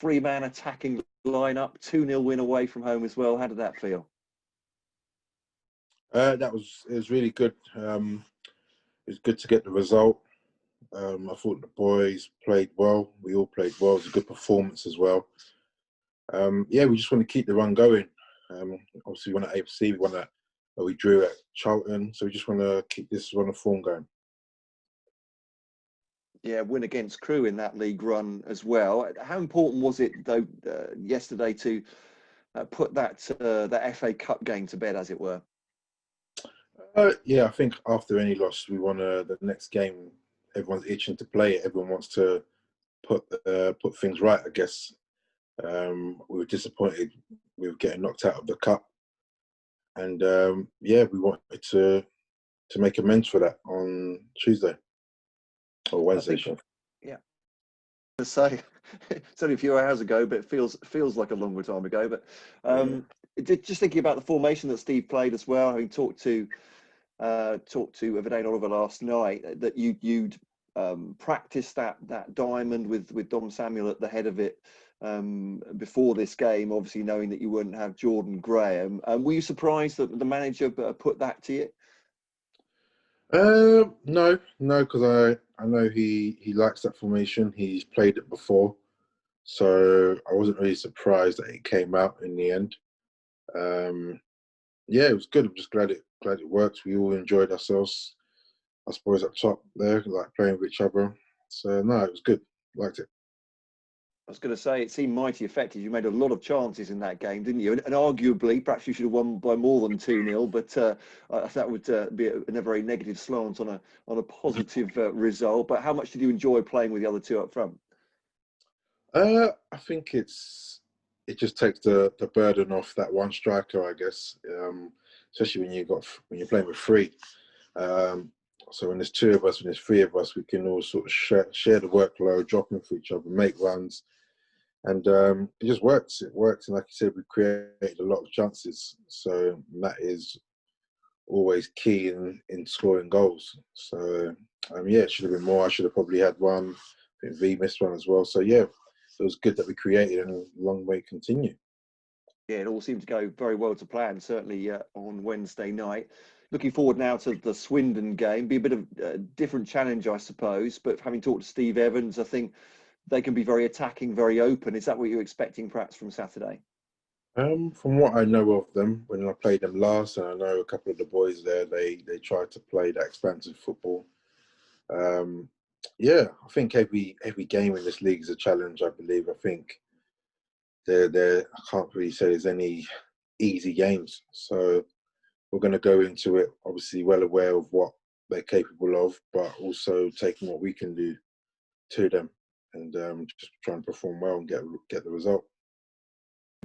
three-man attacking lineup, 2-0 win away from home as well. How did that feel? It was really good. It's good to get the result. I thought the boys played well. We all played well. It was a good performance as well. Yeah, we just want to keep the run going. Obviously, we won at AFC. We drew at Charlton, so we just want to keep this run of form going. Yeah, win against Crewe in that league run as well. How important was it though yesterday to put that FA Cup game to bed, as it were? Yeah, I think after any loss, we want the next game. Everyone's itching to play it. Everyone wants to put things right, I guess. We were disappointed with getting knocked out of the cup, and yeah, we wanted to make amends for that on Tuesday or Wednesday. Yeah, to say it's only a few hours ago, but it feels like a longer time ago. But just thinking about the formation that Steve played as well, having talked to Vadaine Oliver last night, that you'd practiced that diamond with Dom Samuel at the head of it before this game, obviously knowing that you wouldn't have Jordan Graham. Were you surprised that the manager put that to you? No, because I know he likes that formation. He's played it before, so I wasn't really surprised that it came out in the end. Yeah, it was good. I'm just glad it worked. We all enjoyed ourselves. I suppose up top there, like playing with each other. So no, it was good. Liked it. I was going to say, it seemed mighty effective. You made a lot of chances in that game, didn't you? And arguably, perhaps you should have won by more than 2-0, but that would be a very negative slant on a positive result. But how much did you enjoy playing with the other two up front? I think it just takes the burden off that one striker, I guess. Especially when you're playing with three. So when there's two of us, when there's three of us, we can all sort of share the workload, drop in for each other, make runs. And it just works. It works. And like you said, we created a lot of chances. So that is always key in scoring goals. So, yeah, it should have been more. I should have probably had one. I think V missed one as well. So, yeah, it was good that we created and a long way to continue. Yeah, it all seemed to go very well to plan, certainly on Wednesday night. Looking forward now to the Swindon game. Be a bit of a different challenge, I suppose. But having talked to Steve Evans, I think they can be very attacking, very open. Is that what you're expecting perhaps from Saturday? From what I know of them, when I played them last, and I know a couple of the boys there, they tried to play that expansive football. Yeah, I think every game in this league is a challenge. I believe. I think I can't really say there's any easy games. So we're going to go into it obviously well aware of what they're capable of, but also taking what we can do to them and just try and perform well and get the result.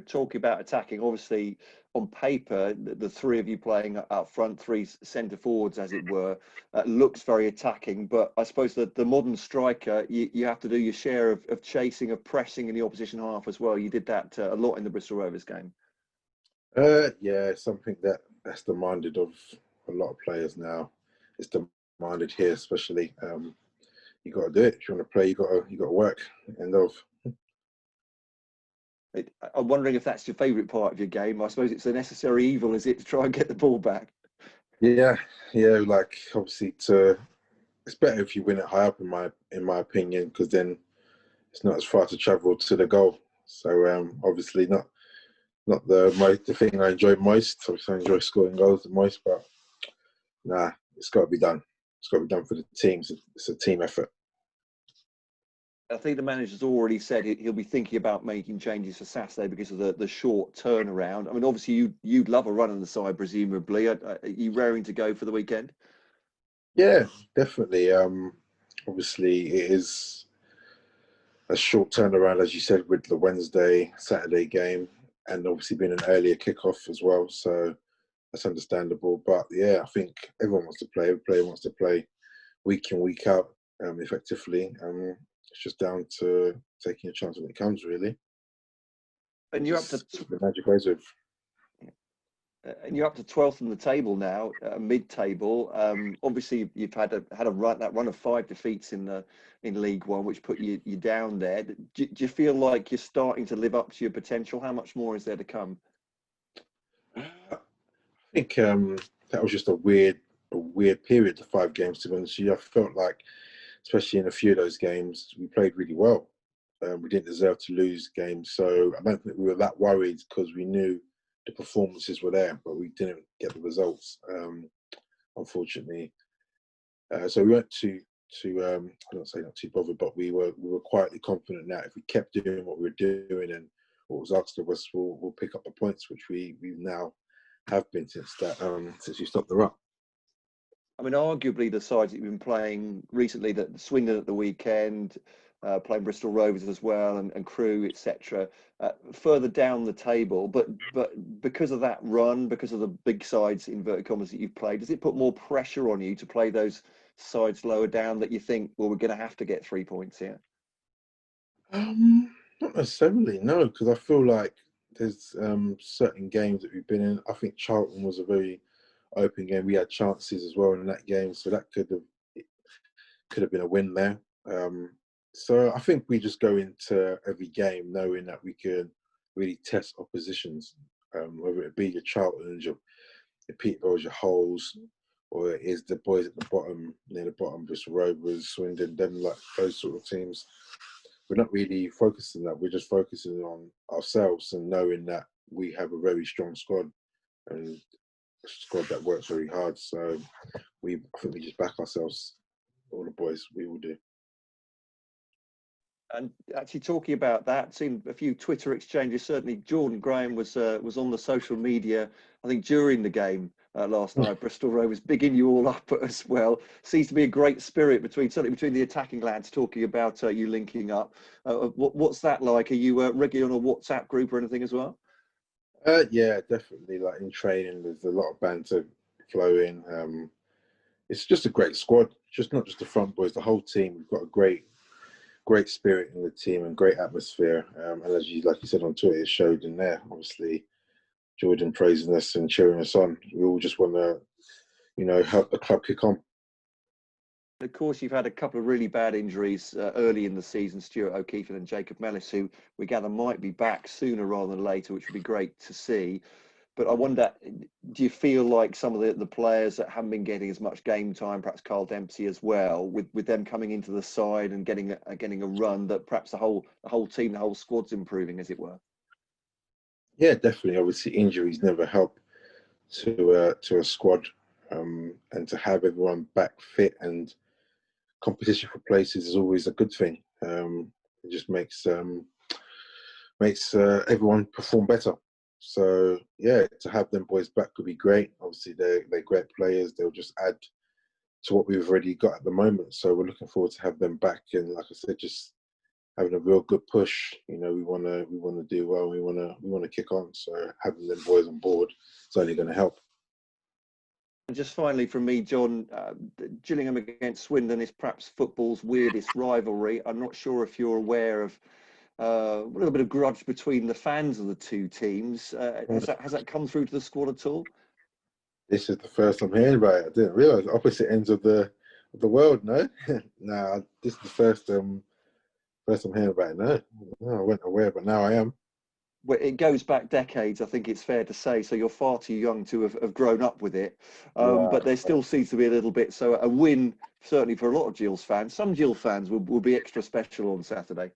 Talking about attacking, obviously on paper, the three of you playing up front, three centre forwards, as it were, looks very attacking. But I suppose that the modern striker, you have to do your share of chasing, of pressing in the opposition half as well. You did that a lot in the Bristol Rovers game. Yeah, it's something that's demanded of a lot of players now. It's demanded here, especially. You got to do it. If you want to play, you got to work. End of. I'm wondering if that's your favourite part of your game. I suppose it's a necessary evil, is it, to try and get the ball back? Yeah. Like obviously, it's better if you win it high up in my opinion, because then it's not as far to travel to the goal. So obviously not the thing I enjoy most. Obviously, I enjoy scoring goals the most, but nah, it's got to be done. It's got to be done for the team. It's a team effort. I think the manager's already said he'll be thinking about making changes for Saturday because of the short turnaround. I mean, obviously you'd love a run on the side, presumably. Are you raring to go for the weekend? Yeah, definitely. Obviously, it is a short turnaround, as you said, with the Saturday game, and obviously being an earlier kickoff as well. So that's understandable. But yeah, I think everyone wants to play. Every player wants to play week in, week out, effectively. It's just down to taking a chance when it comes, really. And you're up to the magic goes with. And you're up to 12th in the table now, mid-table. Obviously, you've had a run of 5 defeats in League One, which put you down there. Do you feel like you're starting to live up to your potential? How much more is there to come? I think that was just a weird period, the 5 games, to be honest with you. I felt like, especially in a few of those games, we played really well. We didn't deserve to lose games, so I don't think we were that worried because we knew the performances were there, but we didn't get the results, unfortunately. So we weren't too I don't say not too bothered, but we were quietly confident that if we kept doing what we were doing and what was asked of us, we'll pick up the points, which we now have been since we stopped the run. I mean, arguably the sides that you've been playing recently, that Swindon at the weekend, playing Bristol Rovers as well, and Crewe, etc., further down the table. But because of that run, because of the big sides, inverted commas, that you've played, does it put more pressure on you to play those sides lower down that you think, well, we're going to have to get 3 points here? Not necessarily, no, because I feel like there's certain games that we've been in. I think Charlton was a very open game. We had chances as well in that game, so that could have been a win there. So I think we just go into every game knowing that we can really test oppositions, whether it be your Charltons, your Peterboroughs, your Hulls, or it is the boys at the bottom, near the bottom, Bristol Rovers, Swindon, them, like those sort of teams. We're not really focusing on that. We're just focusing on ourselves and knowing that we have a very strong squad and a squad that works very hard. So I think we just back ourselves, all the boys, we will do. And actually, talking about that, seen a few Twitter exchanges. Certainly, Jordan Graham was on the social media, I think, during the game last night. Bristol Rovers bigging you all up as well. Seems to be a great spirit certainly between the attacking lads, talking about you linking up. What's that like? Are you regularly on a WhatsApp group or anything as well? Yeah, definitely. Like in training, there's a lot of banter flowing. It's just a great squad. Just not just the front boys, the whole team. We've got a great spirit in the team and great atmosphere. And as like you said on Twitter, it showed in there. Obviously, Jordan praising us and cheering us on. We all just want to, help the club kick on. Of course, you've had a couple of really bad injuries early in the season, Stuart O'Keefe and Jacob Mellis, who we gather might be back sooner rather than later, which would be great to see. But I wonder, do you feel like some of the players that haven't been getting as much game time, perhaps Carl Dempsey as well, with them coming into the side and getting a run, that perhaps the whole team, the whole squad's improving, as it were? Yeah, definitely. Obviously, injuries never help to a squad, and to have everyone back fit and competition for places is always a good thing. It just makes everyone perform better. So yeah, to have them boys back could be great. Obviously, they're great players. They'll just add to what we've already got at the moment. So we're looking forward to have them back. And like I said, just having a real good push. We want to do well. We want to kick on. So having them boys on board is only going to help. And just finally from me, John, Gillingham against Swindon is perhaps football's weirdest rivalry. I'm not sure if you're aware of a little bit of grudge between the fans of the two teams. Has that come through to the squad at all? This is the first I'm hearing about it. I didn't realise opposite ends of the world. No, nah, this is the first I'm hearing about it. No, I wasn't aware, but now I am. Well, it goes back decades, I think it's fair to say. So you're far too young to have grown up with it. Right. But there still seems to be a little bit. So a win, certainly for a lot of Gills fans. Some Gill fans will be extra special on Saturday.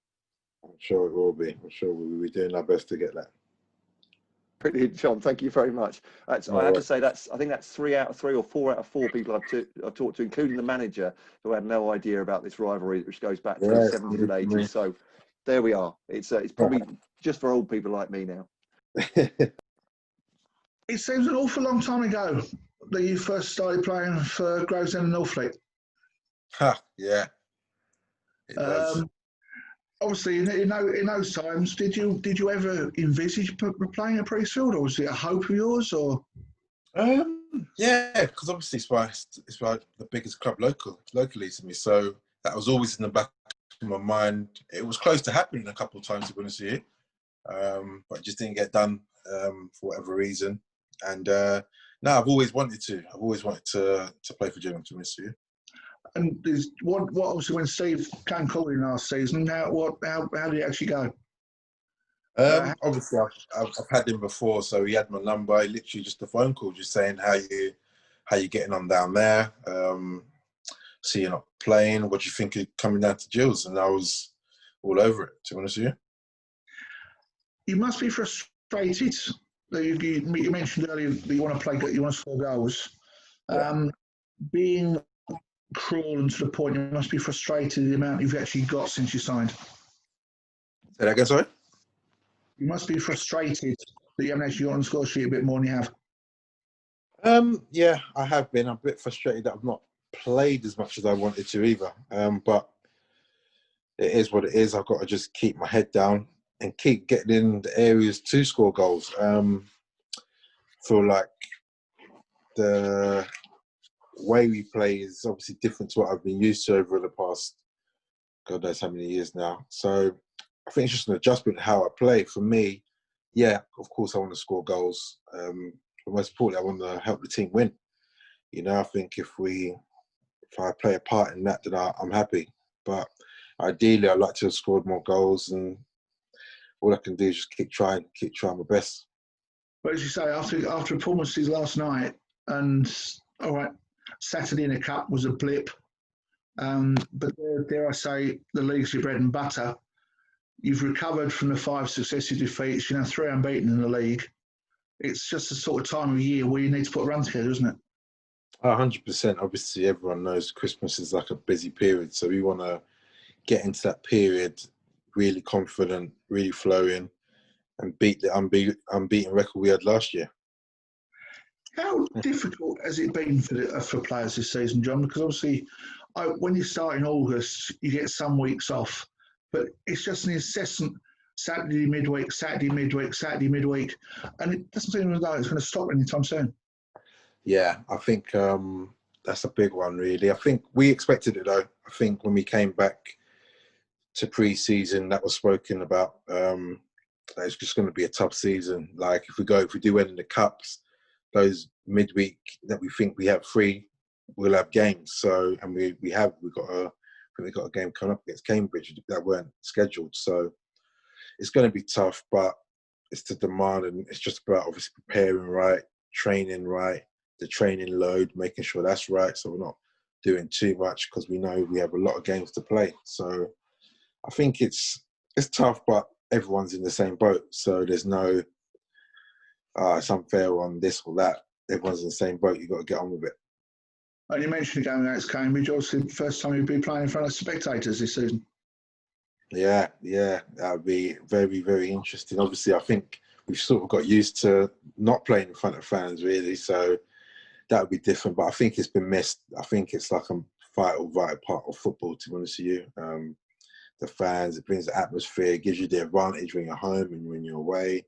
I'm sure it will be. I'm sure we'll be doing our best to get that. Brilliant, John. Thank you very much. I have to say I think that's 3 out of 3 or 4 out of 4 people I've talked to, including the manager, who had no idea about this rivalry, which goes back to the 70s and 80s. So there we are. It's probably just for old people like me now. It seems an awful long time ago that you first started playing for Gravesend and Northfleet. Yeah. It does. Obviously, in those times, did you ever envisage playing at Priestfield, or was it a hope of yours, or? Yeah, because obviously it's like the biggest club locally to me, so that was always in the back of my mind. It was close to happening a couple of times, to be honest with you, but it just didn't get done for whatever reason. And no, I've always wanted to. I've always wanted to play for Gillingham, to be honest with you. And what obviously when Steve came calling last season, how did it actually go? Obviously, I've had him before, so he had my number. Literally just a phone call, just saying how you getting on down there. See you're not playing. What do you think of coming down to Gills? And I was all over it, to be honest with you. You must be frustrated. You mentioned earlier that you want to play, you want to score goals. Yeah. Being cruel and to the point, you must be frustrated with the amount you've actually got since you signed. Say that again, sorry? You must be frustrated that you haven't actually got on the score sheet a bit more than you have. Yeah, I have been. I'm a bit frustrated that I've not played as much as I wanted to either. But it is what it is. I've got to just keep my head down and keep getting in the areas to score goals. Feel like the way we play is obviously different to what I've been used to over the past, God knows how many years now. So I think it's just an adjustment to how I play. For me, yeah, of course I want to score goals. But most importantly, I want to help the team win. You know, I think if I play a part in that, then I'm happy. But ideally, I'd like to have scored more goals, and all I can do is just keep trying my best. But as you say, after performances last night, and all right, Saturday in the Cup was a blip. But dare I say, the league's your bread and butter. You've recovered from the 5 successive defeats. 3 unbeaten in the league. It's just the sort of time of year where you need to put a run together, isn't it? 100%. Obviously, everyone knows Christmas is like a busy period, so we want to get into that period really confident, really flowing, and beat the unbeaten record we had last year. How difficult has it been for players this season, John? Because obviously, when you start in August, you get some weeks off, but it's just an incessant Saturday midweek, and it doesn't seem as though it's going to stop anytime soon. Yeah, I think that's a big one, really. I think we expected it, though. I think when we came back to pre-season, that was spoken about. That it's just going to be a tough season. Like if we do well in the cups, those midweek that we think we have free, we'll have games. So, and we got a game coming up against Cambridge that weren't scheduled. So it's going to be tough, but it's the demand, and it's just about obviously preparing right, training right, the training load, making sure that's right, so we're not doing too much because we know we have a lot of games to play. So I think it's tough, but everyone's in the same boat. So there's no it's unfair on this or that. Everyone's in the same boat. You've got to get on with it. And you mentioned the game against Cambridge. Obviously, the first time you've been playing in front of spectators this season. Yeah, that would be very, very interesting. Obviously, I think we've sort of got used to not playing in front of fans, really. So that would be different. But I think it's been missed. I think it's like a vital part of football, to be honest with you. The fans, it brings the atmosphere, it gives you the advantage when you're home and when you're away.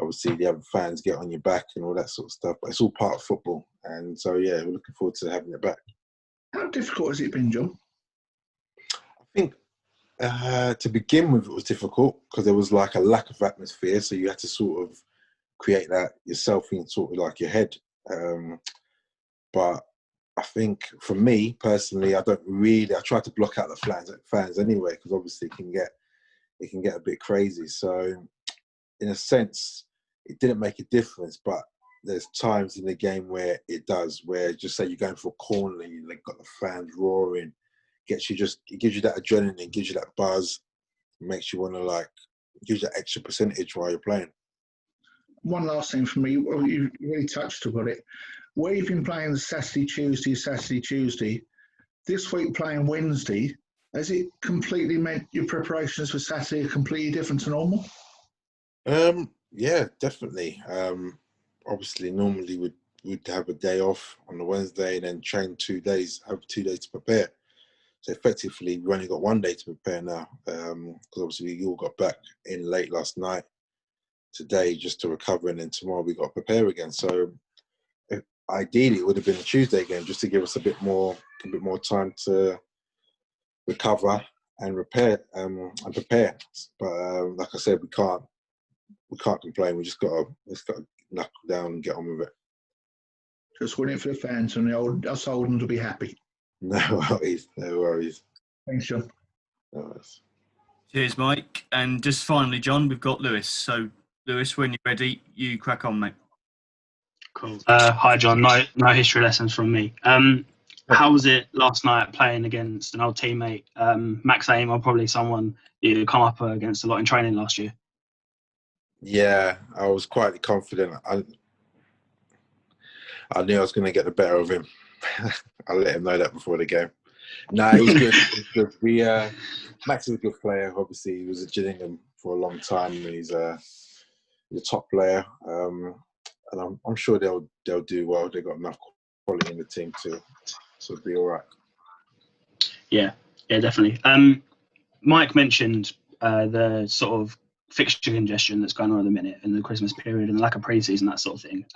Obviously, the other fans get on your back and all that sort of stuff. But it's all part of football. And so, yeah, we're looking forward to having it back. How difficult has it been, John? I think to begin with, it was difficult because there was like a lack of atmosphere. So you had to sort of create that yourself in sort of like your head. But I think for me personally, I try to block out the fans anyway, because obviously it can get a bit crazy. So in a sense, it didn't make a difference, but there's times in the game where it does, where just say you're going for a corner and you've got the fans roaring, it gives you that adrenaline, it gives you that buzz, it makes you want to gives you that extra percentage while you're playing. One last thing for me, you really touched upon it. Where you've been playing Saturday, Tuesday, this week playing Wednesday, has it completely made your preparations for Saturday completely different to normal? Yeah, definitely. Obviously, normally we'd have a day off on the Wednesday and then train 2 days, have 2 days to prepare. So effectively, we've only got 1 day to prepare now, because obviously we all got back in late last night, today just to recover, and then tomorrow we got to prepare again. So ideally, it would have been a Tuesday game just to give us a bit more time to recover and repair and prepare. But like I said, we can't complain. We just got to knuckle down and get on with it. Just win it for the fans, and us Oldhams will be happy. No worries, no worries. Thanks, John. No worries. Cheers, Mike. And just finally, John, we've got Lewis. So, Lewis, when you're ready, you crack on, mate. Cool. Hi, John. No history lessons from me. How was it last night playing against an old teammate, Max Aim, or probably someone you come up against a lot in training last year? Yeah, I was quite confident. I knew I was going to get the better of him. I let him know that before the game. No, he was good. He was good. Max is a good player. Obviously, he was at Gillingham for a long time. He's a top player, and I'm sure they'll do well. They've got enough quality in the team to be all right. Yeah, definitely. Mike mentioned the sort of fixture congestion that's going on at the minute in the Christmas period and the lack of pre-season, that sort of thing.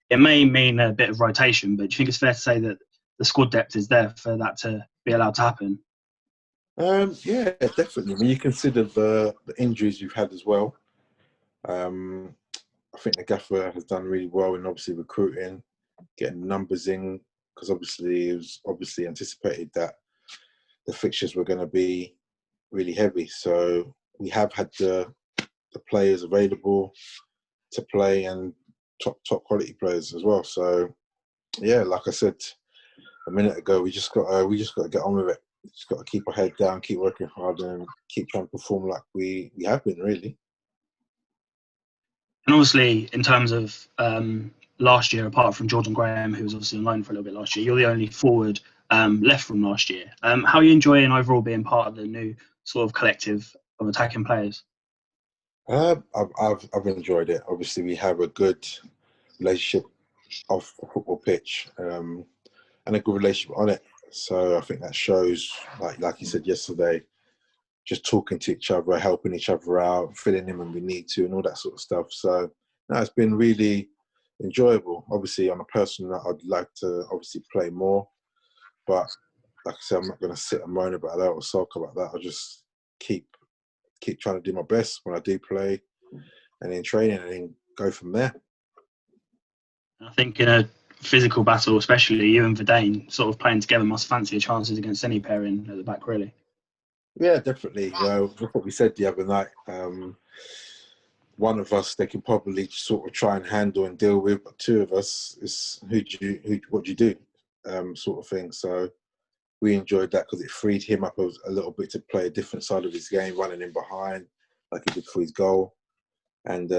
It may mean a bit of rotation, but do you think it's fair to say that the squad depth is there for that to be allowed to happen? Yeah, definitely. When you consider the injuries you've had as well, I think the gaffer has done really well in obviously recruiting, getting numbers in, because obviously it was obviously anticipated that the fixtures were going to be really heavy. So we have had the players available to play, and top quality players as well. So yeah, like I said a minute ago, we just got to get on with it. Just got to keep our head down, keep working hard, and keep trying to perform like we have been, really. And obviously, in terms of last year, apart from Jordan Graham, who was obviously on loan for a little bit last year, you're the only forward left from last year. How are you enjoying overall being part of the new sort of collective of attacking players? I've enjoyed it. Obviously, we have a good relationship off the football pitch, and a good relationship on it. So I think that shows, like you said yesterday, just talking to each other, helping each other out, filling in when we need to, and all that sort of stuff. So no, it's been really enjoyable. Obviously, on a personal note, I'd like to obviously play more, but like I said, I'm not going to sit and moan about that or sulk about that. I'll just keep trying to do my best when I do play, and in training, and then go from there. I think in a physical battle, especially you and Verdane sort of playing together must fancy your chances against any pairing at the back, really. Yeah, definitely. That's what we said the other night. One of us they can probably sort of try and handle and deal with, but two of us is what do you do, sort of thing. So we enjoyed that because it freed him up a little bit to play a different side of his game, running in behind like he did for his goal. And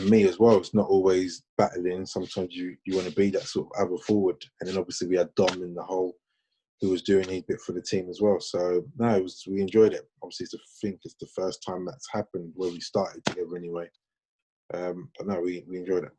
me as well. It's not always battling. Sometimes you want to be that sort of other forward. And then obviously we had Dom in the hole, who was doing his bit for the team as well. So no, we enjoyed it. Obviously, I think it's the first time that's happened where we started together anyway. But no, we enjoyed it.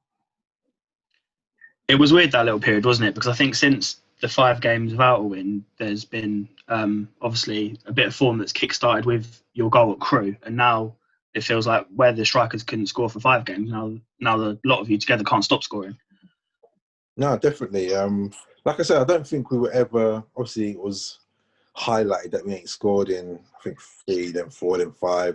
It was weird that little period, wasn't it? Because I think since the 5 games without a win, there's been obviously a bit of form that's kick-started with your goal at Crewe, and now it feels like where the strikers couldn't score for 5 games, now the lot of you together can't stop scoring. No, definitely. Like I said, I don't think we were ever. Obviously, it was highlighted that we ain't scored in, I think, 3, then 4, then 5.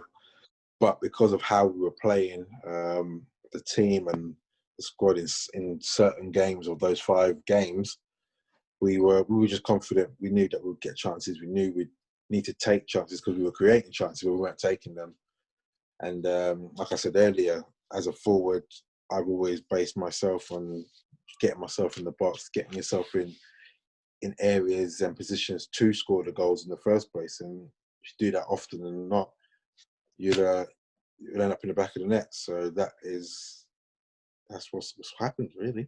But because of how we were playing, the team and the squad in certain games of those 5 games, we were just confident. We knew that we'd get chances. We knew we'd need to take chances because we were creating chances, but we weren't taking them. And like I said earlier, as a forward, I've always based myself on getting myself in the box, getting yourself in areas and positions to score the goals in the first place. And if you do that often than not, you'll end up in the back of the net. So that's what's happened, really.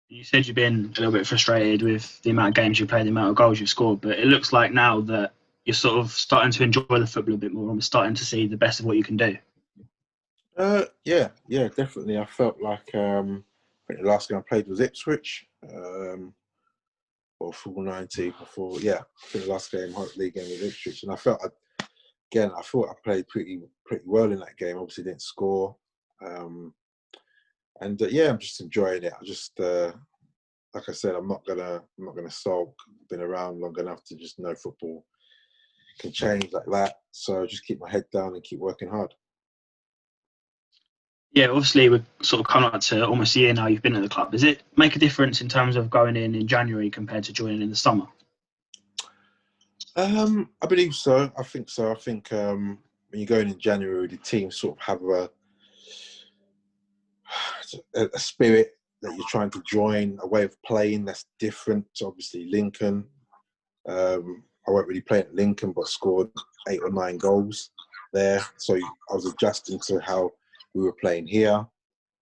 You said you've been a little bit frustrated with the amount of games you played, the amount of goals you've scored, but it looks like now that you're sort of starting to enjoy the football a bit more and we're starting to see the best of what you can do. Yeah, definitely. I felt like I think the last game I played was Ipswich, or full 90 before. Yeah, I think the last league game was Ipswich, and I thought I played pretty well in that game. Obviously, didn't score, and I'm just enjoying it. I just like I said, I'm not gonna sulk. I've been around long enough to just know football can change like that. So just keep my head down and keep working hard. Yeah, obviously we're sort of coming up to almost a year now you've been at the club. Does it make a difference in terms of going in January compared to joining in the summer? I believe so. I think so. I think when you go in January, the team sort of have a spirit that you're trying to join, a way of playing that's different to obviously Lincoln. I won't really play at Lincoln, but scored 8 or 9 goals there. So I was adjusting to how we were playing here.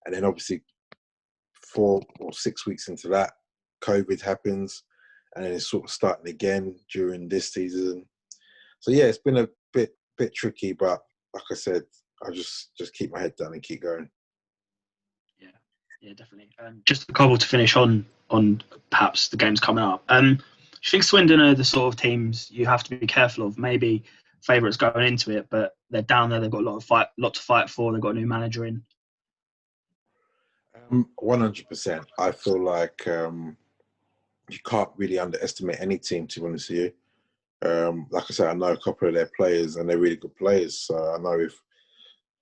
And then obviously 4 or 6 weeks into that, COVID happens. And then it's sort of starting again during this season. So yeah, it's been a bit tricky, but like I said, I just keep my head down and keep going. Yeah, definitely. Just a couple to finish on perhaps the games coming up. Do you think Swindon are the sort of teams you have to be careful of? Maybe favourites going into it, but they're down there. They've got a lot to fight for. They've got a new manager in. 100%. I feel like you can't really underestimate any team, to be honest with you. Like I said, I know a couple of their players, and they're really good players. So I know if,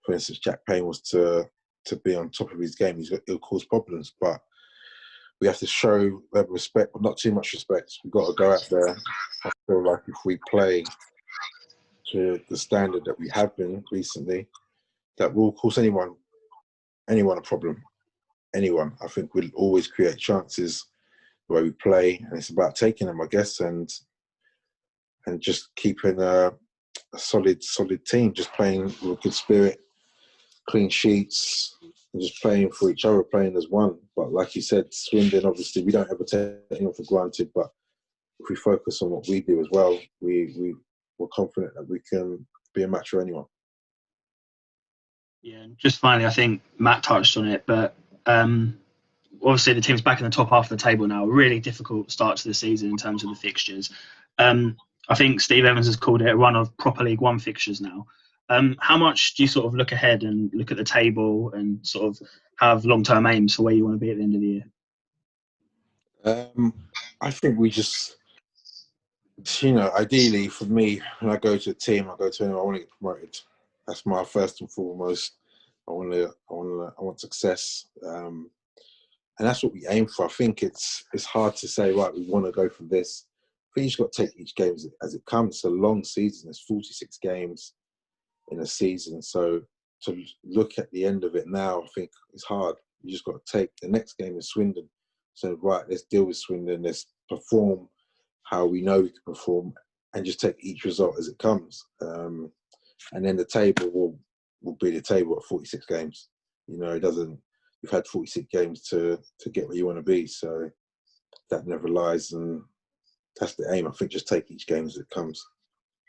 for instance, Jack Payne was to be on top of his game, it'll cause problems. But we have to show them respect, but not too much respect. We've got to go out there. I feel like if we play to the standard that we have been recently, that will cause anyone a problem. Anyone. I think we'll always create chances the way we play, and it's about taking them, I guess, and just keeping a solid team, just playing with a good spirit, clean sheets, and just playing for each other, playing as one. But like you said, Swindon, obviously, we don't ever take anyone for granted, but if we focus on what we do as well, we're confident that we can be a match for anyone. Yeah, and just finally, I think Matt touched on it, but obviously the team's back in the top half of the table now. A really difficult start to the season in terms of the fixtures. I think Steve Evans has called it a run of proper League One fixtures now. How much do you sort of look ahead and look at the table and sort of have long-term aims for where you want to be at the end of the year? I think we just, ideally for me, when I go to a team, I go to anyone, I want to get promoted. That's my first and foremost. I want success, and that's what we aim for. I think it's hard to say, right, we want to go for this. I think you just got to take each game as it comes. It's a long season. There's 46 games in a season, so to look at the end of it now, I think it's hard. You just got to take the next game in Swindon. So right, let's deal with Swindon. Let's perform how we know we can perform, and just take each result as it comes. And then the table will be the table at 46 games. It doesn't. You've had 46 games to get where you want to be, so that never lies, and that's the aim. I think just take each game as it comes.